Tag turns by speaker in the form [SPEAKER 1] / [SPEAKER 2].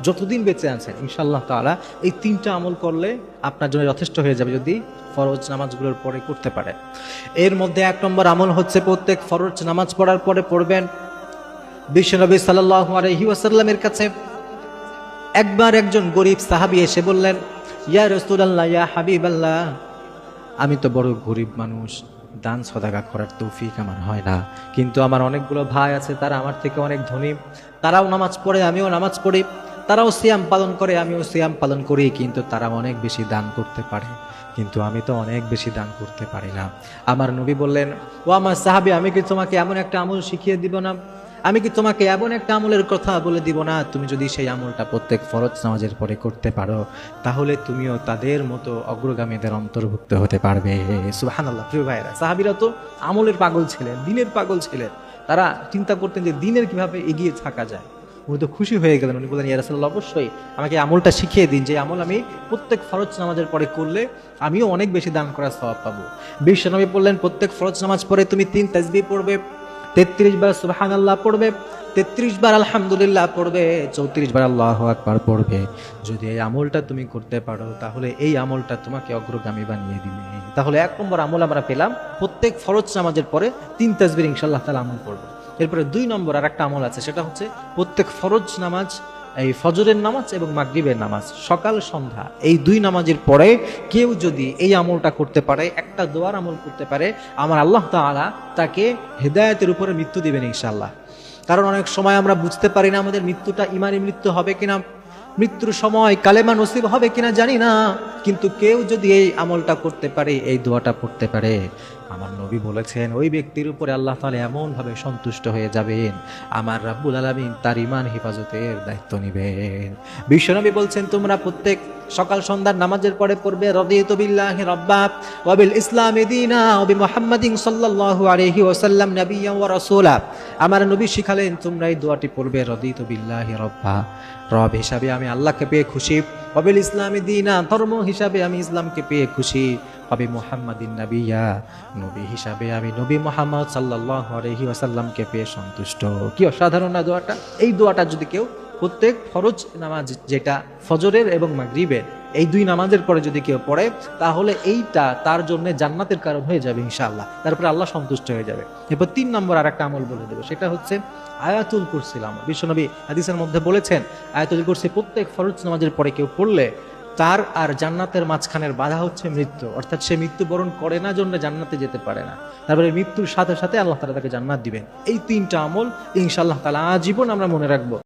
[SPEAKER 1] যতদিন বেঁচে আছেন ইনশাআল্লাহ তাআলা এই তিনটা আমল করলে আপনার জন্য যথেষ্ট হয়ে যাবে, যদি ফরজ নামাজগুলোর পরে করতে পারে। এর মধ্যে 1 নম্বর আমল হচ্ছে প্রত্যেক ফরজ নামাজ পড়ার পরে পড়বেন। বিশ্বনবী সাল্লাল্লাহু আলাইহি ওয়াসাল্লামের কাছে একবার একজন গরিব সাহাবী এসে বললেন, ইয়া রাসূলুল্লাহ, ইয়া হাবিবাল্লাহ, আমি তো বড় গরিব মানুষ, দান সদাকা করার তৌফিক আমার হয় না, কিন্তু আমার অনেকগুলো ভাই আছে, তারা আমার থেকে অনেক ধনী, তারাও নামাজ পড়ে, আমিও নামাজ পড়ি, তারাও সিয়াম পালন করে, আমিও সিয়াম পালন করি, কিন্তু তারা অনেক বেশি দান করতে পারে, কিন্তু আমি তো অনেক বেশি দান করতে পারি না। আমার নবী বললেন, ও আমার সাহাবী, আমি কি তোমাকে এমন একটা আমল শিখিয়ে দিব না, আমি কি তোমাকে এমন একটা আমলের কথা বলে দিব না, তুমি যদি সেই আমলটা প্রত্যেক ফরজ নামাজের পরে করতে পারো তাহলে তুমিও তাদের মতো অগ্রগামীদের অন্তর্ভুক্ত হতে পারবে। সুবহানাল্লাহ। প্রিয় ভাইরা, সাহাবীরা তো আমলের পাগল ছিলেন, দিনের পাগল ছিলেন, তারা চিন্তা করতেন যে দিনের কিভাবে এগিয়ে থাকা যায়। উনি তো খুশি হয়ে গেলেন, উনি বললেন, ইয়া রাসূলুল্লাহ, অবশ্যই আমাকে আমলটা শিখিয়ে দিন, যে আমল আমি প্রত্যেক ফরজ নামাজের পরে করলে আমিও অনেক বেশি দান করার সওয়াব পাবো। বিশ্বনবী বললেন, প্রত্যেক ফরজ নামাজ পরে তুমি 3 তাসবিহ পড়বে, 33 বার সুবহানাল্লাহ পড়বে, 33 বার আলহামদুলিল্লাহ পড়বে, 34 বার আল্লাহু আকবার পড়বে। যদি এই আমলটা তুমি করতে পারো তাহলে এই আমলটা তোমাকে অগ্রগামী বানিয়ে দিবে। তাহলে 1 নম্বর আমল আমরা পেলাম, প্রত্যেক ফরজ নামাজের পরে 3 তাসবিহ ইনশাআল্লাহ তাআলা আমল করব। এরপরে 2 নম্বর আর একটা আমল আছে, সেটা হচ্ছে প্রত্যেক ফরজ নামাজ, এই ফজরের নামাজ এবং মাগরিবের নামাজ, সকাল সন্ধ্যা এই 2 নামাজের পরে কেউ যদি এই আমলটা করতে পারে, একটা দোয়ার আমল করতে পারে, আমার আল্লাহ তাআলা তাকে হেদায়েতের উপরে মৃত্যু দিবেন ইনশাআল্লাহ। কারণ অনেক সময় আমরা বুঝতে পারি না আমাদের মৃত্যুটা ইমানি মৃত্যু হবে কিনা, মৃত্যুর সময় কালেমা নসিব হবে কিনা জানি না, কিন্তু কেউ যদি এই আমলটা করতে পারে, এই দোয়াটা পড়তে পারে, আমার নবী বলেছেন ওই ব্যক্তির উপরে আল্লাহ তাআলা এমন ভাবে সন্তুষ্ট হয়ে যাবেন, আমার রাব্বুল আলামিন তার ঈমান হেফাজতের দায়িত্ব নেবেন। বিশ্বনবী বলছেন, তোমরা প্রত্যেক সকাল সন্ধ্যার নামাজের পরে পড়বে, রাদিতু বিল্লাহি রাব্বা ওয়া বিল ইসলামি দীনা ওয়া বিমুহাম্মাদিন সাল্লাল্লাহু আলাইহি ওয়াসাল্লাম নাবিয়্যান ওয়া রাসূলা। আমার নবী শিখালেন তোমরা এই দোয়াটি পড়বে, রাদিতু বিল্লাহি রাব্বা, রব হিসাবে আমি আল্লাহকে পেয়ে খুশি, ওয়া বিল ইসলামি দীনা, ধর্ম হিসাবে আমি ইসলামকে পেয়ে খুশি, ওয়া বিমুহাম্মাদিন নাবিয়্যা, নবী হিসাবে আমি নবী মুহাম্মদ সাল্লাল্লাহু আলাইহি ওয়াসাল্লামকে পেয়ে সন্তুষ্ট। কি অসাধারণ না দোয়াটা! এই দোয়াটা যদি কেউ প্রত্যেক ফরজ নামাজ, যেটা ফজরের এবং মাগরিবের এই 2 নামাজের পরে যদি কেউ পড়ে, তাহলে এইটা তার জন্য জান্নাতের কারণ হয়ে যাবে ইনশাআল্লাহ। তারপরে আল্লাহ সন্তুষ্ট হয়ে যাবে। এরপর 3 নম্বর আর একটা আমল বলে দেবো, সেটা হচ্ছে আয়াতুল কুরসি আমল। বিশ্বনবী হাদিসের মধ্যে বলেছেন, আয়াতুল কুরসি প্রত্যেক ফরজ নামাজের পরে কেউ পড়লে তার আর জান্নাতের মাঝখানের বাধা হচ্ছে মৃত্যু, অর্থাৎ সে মৃত্যুবরণ করে না জন্য জান্নাতে যেতে পারে না, তারপরে মৃত্যুর সাথে সাথে আল্লাহ তাআলা তাকে জান্নাত দিবেন। এই 3টা আমল ইনশাআল্লাহ তাআলা আজীবন আমরা মনে রাখবো।